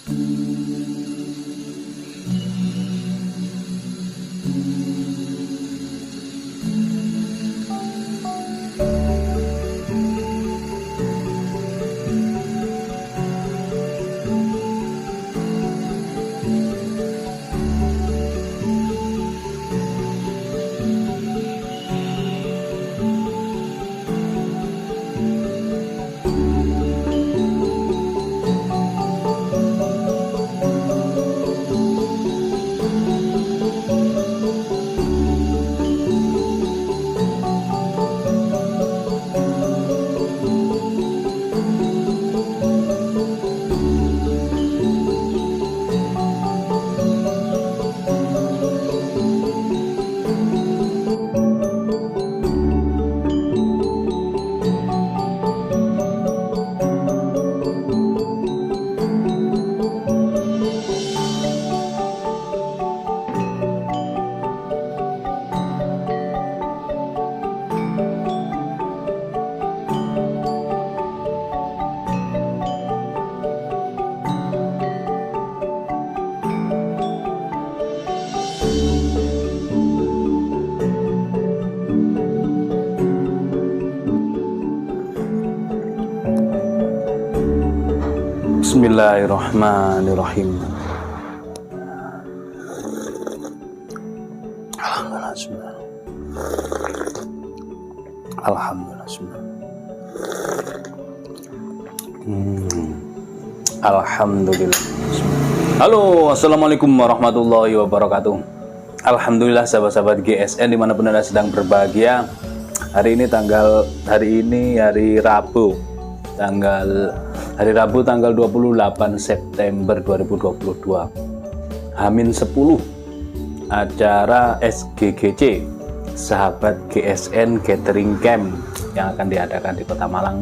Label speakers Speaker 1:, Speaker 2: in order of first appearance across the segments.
Speaker 1: Bismillahirrahmanirrahim. Alhamdulillah. Alhamdulillah. Halo, assalamualaikum warahmatullahi wabarakatuh. Alhamdulillah sahabat-sahabat GSN dimanapun Anda sedang berbahagia. Hari Rabu tanggal 28 September 2022, Hamin 10 acara SGGC Sahabat GSN Gathering Camp yang akan diadakan di Kota Malang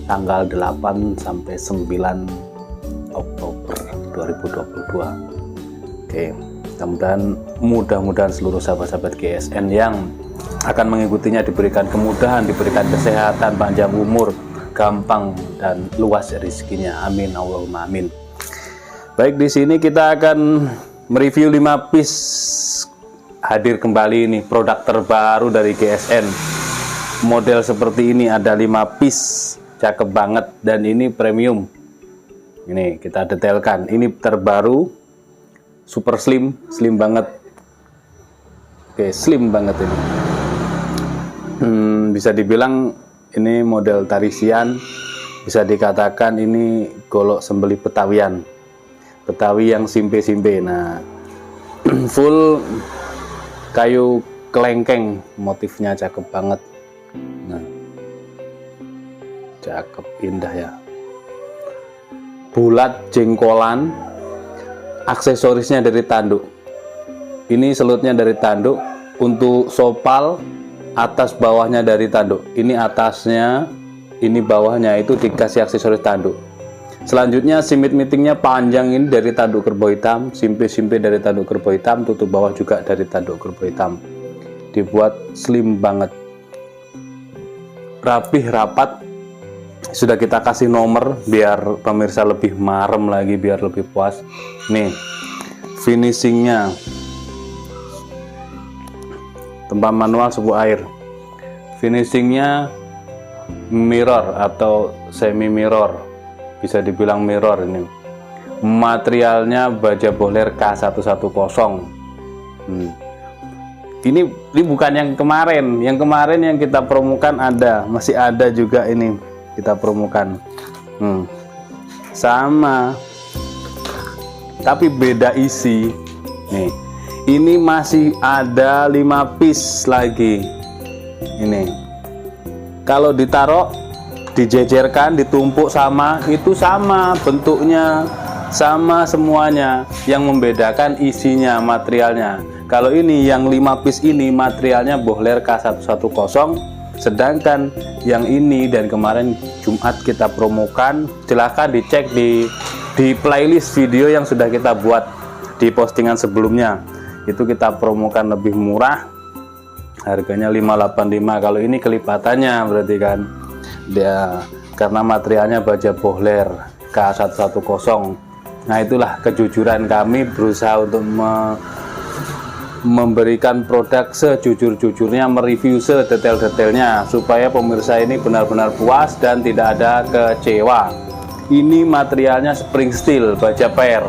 Speaker 1: tanggal 8 sampai 9 Oktober 2022. Oke, mudah-mudahan seluruh sahabat-sahabat GSN yang akan mengikutinya diberikan kemudahan, diberikan kesehatan, panjang umur, gampang dan luas rezekinya. Amin Allahumma amin. Baik, di sini kita akan mereview 5 piece hadir kembali ini produk terbaru dari GSN. Model seperti ini ada 5 piece, cakep banget dan ini premium. Ini kita detailkan. Ini terbaru, super slim banget. Oke, slim banget ini. Bisa dibilang ini model tarisian, bisa dikatakan ini golok sembelih Betawian, Betawi yang simpe-simpe. Nah, full kayu kelengkeng, motifnya cakep banget. Nah, cakep, indah ya. Bulat jengkolan, aksesorisnya dari tanduk. Ini selutnya dari tanduk, untuk sopal atas bawahnya dari tanduk. Ini atasnya, ini bawahnya itu dikasih aksesoris tanduk. Selanjutnya simit mitingnya panjang ini dari tanduk kerbau hitam, simpe-simpe dari tanduk kerbau hitam, tutup bawah juga dari tanduk kerbau hitam. Dibuat slim banget, rapih rapat. Sudah kita kasih nomor biar pemirsa lebih marem lagi, biar lebih puas. Nih finishingnya, tempat manual sebuah air. Finishingnya mirror atau semi mirror, bisa dibilang mirror. Ini materialnya baja bohler K110. Ini bukan yang kemarin. Yang kemarin yang kita promokan masih ada juga ini kita promokan. Sama, tapi beda isi. Nih, ini masih ada 5 piece lagi. Ini kalau ditaruh, dijejerkan, ditumpuk sama, itu sama bentuknya, sama semuanya. Yang membedakan isinya, materialnya. Kalau ini yang 5 piece ini materialnya bohler K110, sedangkan yang ini dan kemarin Jumat kita promokan. Silahkan dicek di playlist video yang sudah kita buat di postingan sebelumnya. Itu kita promokan lebih murah, harganya 585. Kalau ini kelipatannya berarti kan dia, karena materialnya baja bohler K110. Nah, itulah kejujuran kami berusaha untuk memberikan produk sejujur-jujurnya, mereview sedetail-detailnya supaya pemirsa ini benar-benar puas dan tidak ada kecewa. Ini materialnya spring steel baja per.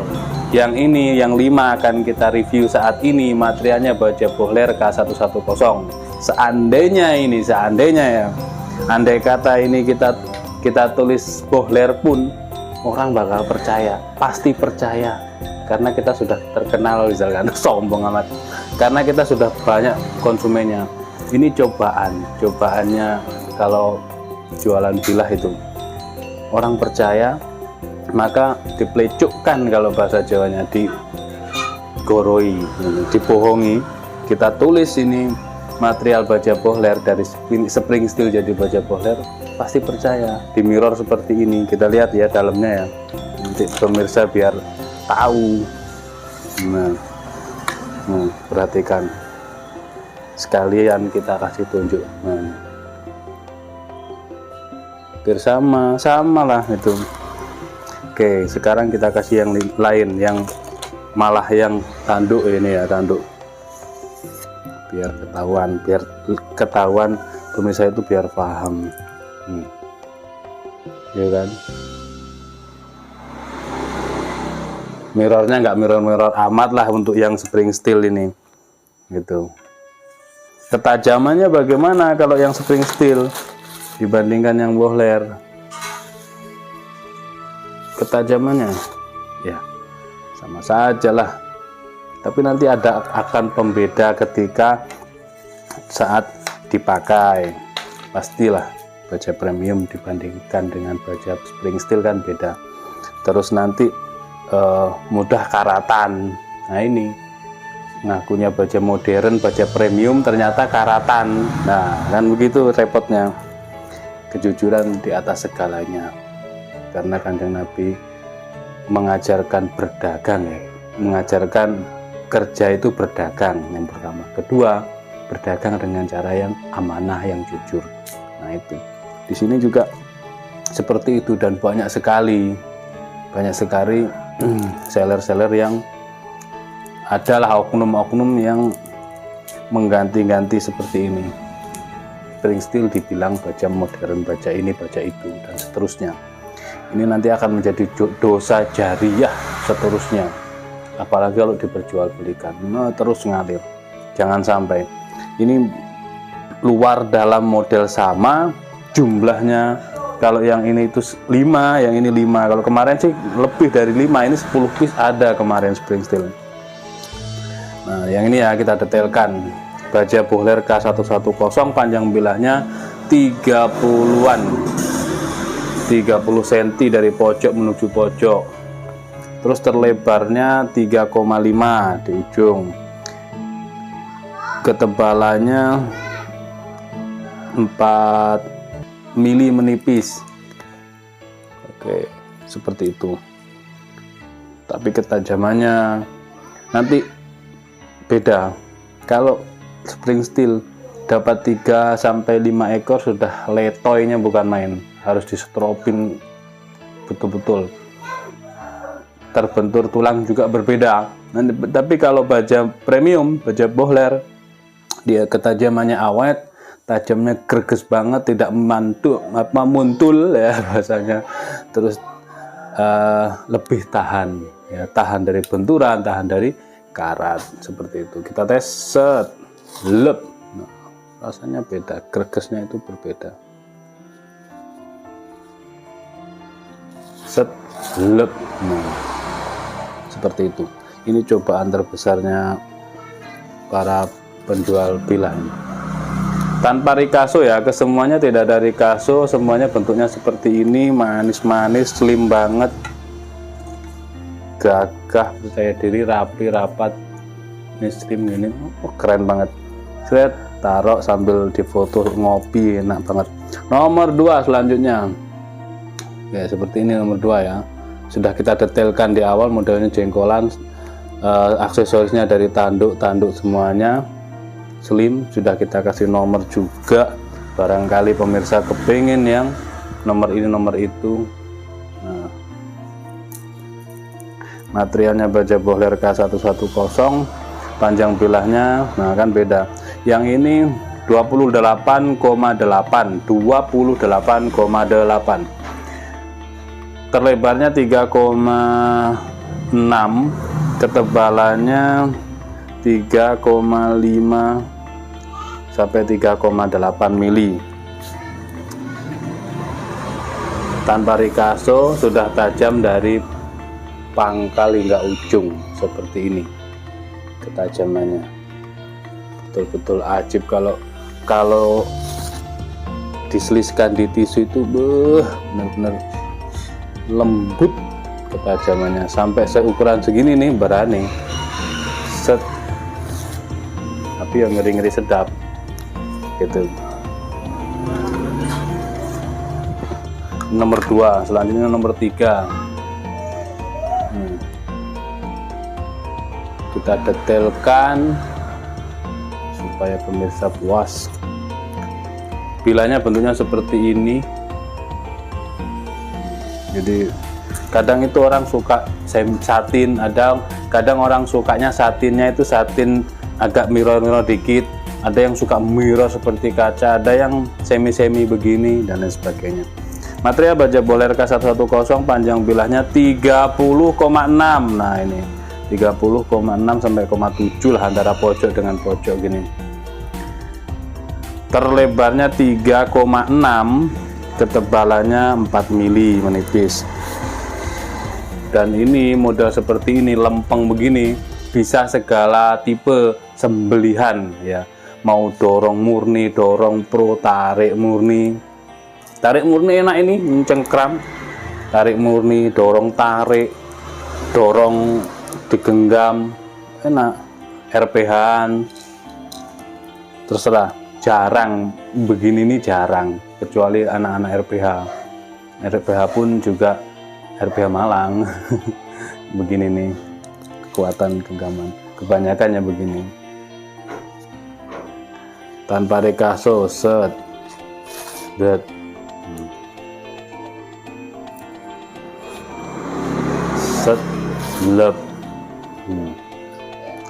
Speaker 1: Yang ini yang 5 akan kita review saat ini, materialnya baja bohler K110. Seandainya ya, andai kata ini kita tulis bohler pun orang bakal percaya, pasti percaya, karena kita sudah terkenal, misalkan sombong amat, karena kita sudah banyak konsumennya. Ini cobaannya kalau jualan bilah itu, orang percaya maka diplecukkan, kalau bahasa Jawanya digoroi, dibohongi. Kita tulis ini material baja bohler dari spring steel jadi baja bohler, pasti percaya. Di mirror seperti ini, kita lihat ya dalamnya ya, nanti pemirsa biar tahu. Nah, perhatikan, sekalian kita kasih tunjuk. Nah, hampir sama lah itu. Oke, sekarang kita kasih yang lain, yang malah yang tanduk ini ya, tanduk, biar ketahuan pemirsa itu, biar paham. Ya kan, mirrornya nggak mirror amat lah untuk yang spring steel ini gitu. Ketajamannya bagaimana kalau yang spring steel dibandingkan yang bohler? Ketajamannya ya sama saja lah, tapi nanti akan pembeda ketika saat dipakai. Pastilah baja premium dibandingkan dengan baja spring steel kan beda. Terus nanti mudah karatan. Nah, ini ngakunya baja modern, baja premium, ternyata karatan. Nah, kan begitu repotnya. Kejujuran di atas segalanya, karena Kanjeng Nabi mengajarkan berdagang ya, mengajarkan kerja itu berdagang yang pertama. Kedua, berdagang dengan cara yang amanah, yang jujur. Nah, itu di sini juga seperti itu, dan banyak sekali seller-seller yang adalah oknum-oknum yang mengganti-ganti seperti ini. Spring steel dibilang baja modern, baja ini, baja itu, dan seterusnya. Ini nanti akan menjadi dosa jariah seterusnya, apalagi kalau diperjualbelikan. Nah, terus ngalir. Jangan sampai. Ini luar dalam model sama, jumlahnya kalau yang ini itu 5, yang ini 5. Kalau kemarin sih lebih dari 5, ini 10 piece ada kemarin spring steel. Nah, yang ini ya kita detailkan. Baja bohler K110, panjang bilahnya 30-an, 30 cm dari pojok menuju pojok. Terus terlebarnya 3,5 di ujung. Ketebalannya 4 mili menipis. Oke, seperti itu. Tapi ketajamannya nanti beda. Kalau spring steel dapat 3-5 ekor sudah letoynya bukan main, harus disetropin betul-betul. Terbentur tulang juga berbeda. Tapi kalau baja premium, baja bohler, dia ketajamannya awet, tajamnya greges banget, tidak muntul ya bahasanya. Terus lebih tahan ya, tahan dari benturan, tahan dari karat, seperti itu. Kita tes, set, lep. Nah, rasanya beda, gregesnya itu berbeda. Set, lep. Nah, seperti itu. Ini cobaan terbesarnya para penjual bilah ini. Tanpa rikaso ya, kesemuanya tidak ada rikaso, semuanya bentuknya seperti ini, manis-manis, slim banget, gagah, percaya diri, rapi, rapat. Ini slim gini, keren banget. Saya taruh sambil difoto ngopi, enak banget. Nomor 2 selanjutnya ya, seperti ini nomor 2 ya. Sudah kita detailkan di awal, modelnya jengkolan, aksesorisnya dari tanduk semuanya slim. Sudah kita kasih nomor juga, barangkali pemirsa kepingin yang nomor ini nomor itu. Nah, Materialnya baja Bohler K110, panjang bilahnya nah kan beda. Yang ini 28,8, terlebarnya 3,6, ketebalannya 3,5 sampai 3,8 mili. Tanpa rikaso, sudah tajam dari pangkal hingga ujung seperti ini ketajamannya. Betul-betul ajib kalau diseliskan di tisu itu benar-benar lembut ketajamannya, sampai seukuran segini nih berani set, tapi yang ngeri-ngeri sedap gitu. Nomor 2, selanjutnya nomor 3. Kita detailkan supaya pemirsa puas. Bilahnya bentuknya seperti ini. Jadi kadang itu orang suka satin, kadang orang sukanya satinnya itu satin agak mirror-mirror dikit, ada yang suka mirror seperti kaca, ada yang semi-semi begini dan lain sebagainya. Material baja Bohler K110, panjang bilahnya 30,6. Nah ini 30,6 sampai 0,7 lah antara pojok dengan pojok gini. Terlebarnya 3,6, ketebalannya 4 mili, menipis. Dan ini model seperti ini, lempeng begini, bisa segala tipe sembelihan ya. Mau dorong murni, dorong pro, tarik murni. Tarik murni enak ini, mencengkram. Tarik murni, dorong tarik, dorong digenggam, enak. RPH-an terserah. Jarang begini nih, jarang, kecuali anak-anak RPH. RPH pun juga RPH Malang. Begini nih kekuatan genggaman, kebanyakannya begini. Tanpa rekaso, set lep,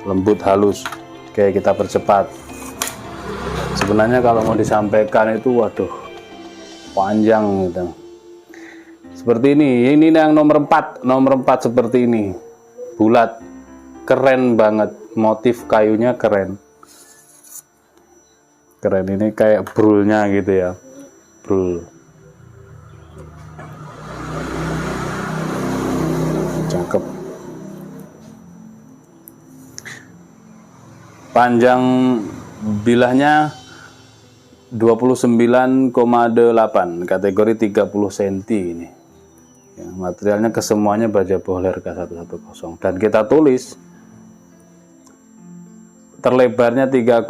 Speaker 1: lembut halus. Oke, kita percepat. Sebenarnya kalau mau disampaikan itu waduh panjang gitu. Seperti ini yang nomor 4 seperti ini, bulat, keren banget, motif kayunya keren ini kayak brulnya gitu ya, brul. Cakep. Panjang bilahnya 29,8, kategori 30 cm ini ya, materialnya kesemuanya baja Bohler K110, dan kita tulis terlebarnya 3,5,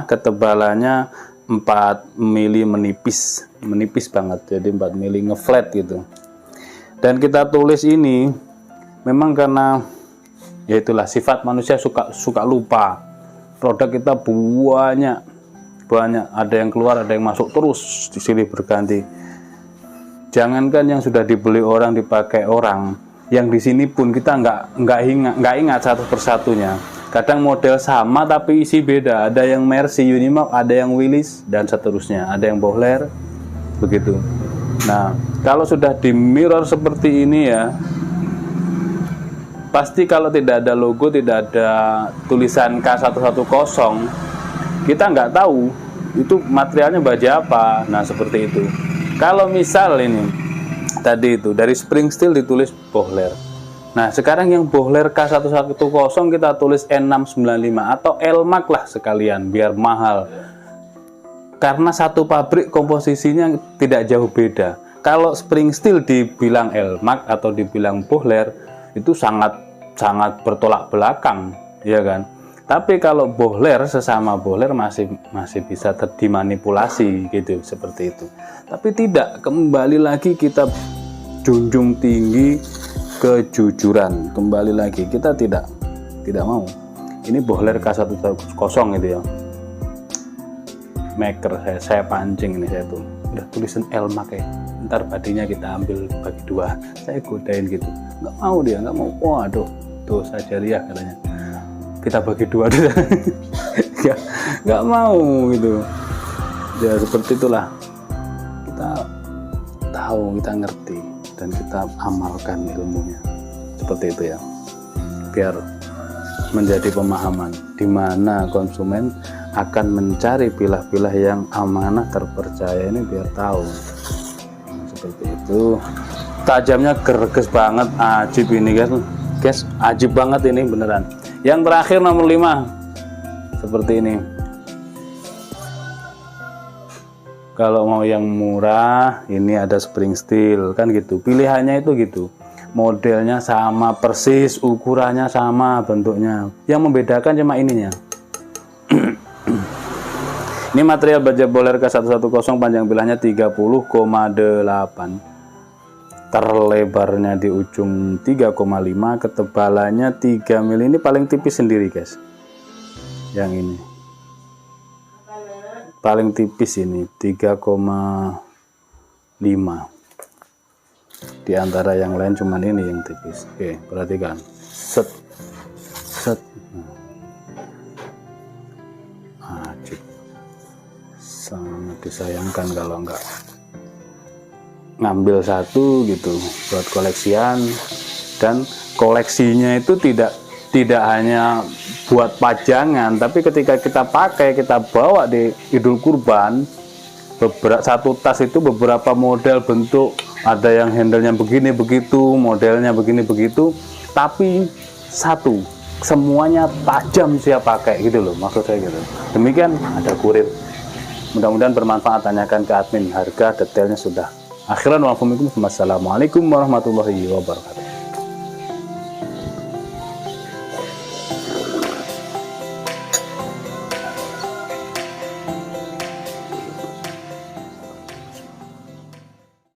Speaker 1: ketebalannya 4 mili, menipis banget, jadi 4 mili ngeflat gitu. Dan kita tulis ini memang karena ya itulah sifat manusia, suka lupa. Produk kita banyak, ada yang keluar, ada yang masuk, terus disilih berganti. Jangankan yang sudah dibeli orang, dipakai orang, yang di sini pun kita nggak ingat satu persatunya. Kadang model sama tapi isi beda. Ada yang Mercy Unimark, ada yang Willis, dan seterusnya. Ada yang Bohler, begitu. Nah, kalau sudah di mirror seperti ini ya, pasti kalau tidak ada logo, tidak ada tulisan K110, kita nggak tahu itu materialnya baja apa. Nah, seperti itu. Kalau misal ini tadi itu dari spring steel ditulis Bohler. Nah, sekarang yang Bohler K110 kita tulis N695 atau Elmac lah sekalian, biar mahal. Karena satu pabrik komposisinya tidak jauh beda. Kalau spring steel dibilang Elmac atau dibilang Bohler, itu sangat bertolak belakang, ya kan? Tapi kalau Bohler sesama Bohler masih bisa dimanipulasi gitu, seperti itu. Tapi tidak, kembali lagi kita junjung tinggi kejujuran. Kembali lagi kita tidak mau. Ini Bohler K110 itu ya. Maker saya pancing ini, saya tuh udah tulisan Elmac ya. ntar badinya kita ambil bagi 2. Saya godain gitu, nggak mau dia, nggak mau. Waduh, dosa jariah katanya, kita bagi 2 dulu. nggak mau gitu ya. Seperti itulah, kita tahu, kita ngerti, dan kita amalkan ilmunya seperti itu ya, biar menjadi pemahaman di mana konsumen akan mencari pilah-pilah yang amanah terpercaya ini, biar tahu. Seperti itu. Tajamnya gerges banget, ajib ini guys, ajib banget ini beneran. Yang terakhir nomor 5 seperti ini. Kalau mau yang murah, ini ada spring steel kan gitu, pilihannya itu gitu, modelnya sama persis, ukurannya sama, bentuknya, yang membedakan cuma ininya. Ini material baja boler K110, panjang bilahnya 30,8, terlebarnya di ujung 3,5, ketebalannya 3 mili. Ini paling tipis sendiri guys, yang ini paling tipis, ini 3,5. Di antara yang lain cuman ini yang tipis. Oke, perhatikan, set set. Ajib, sangat disayangkan kalau enggak ngambil satu gitu buat koleksian. Dan koleksinya itu tidak hanya buat pajangan, tapi ketika kita pakai, kita bawa di Idul Kurban, satu tas itu beberapa model bentuk, ada yang handlenya begini begitu, modelnya begini begitu, tapi satu, semuanya tajam siap pakai gitu loh, maksud saya gitu. Demikian, ada kurir. Mudah-mudahan bermanfaat. Tanyakan ke admin, harga detailnya sudah. Akhiran, wassalamualaikum warahmatullahi wabarakatuh.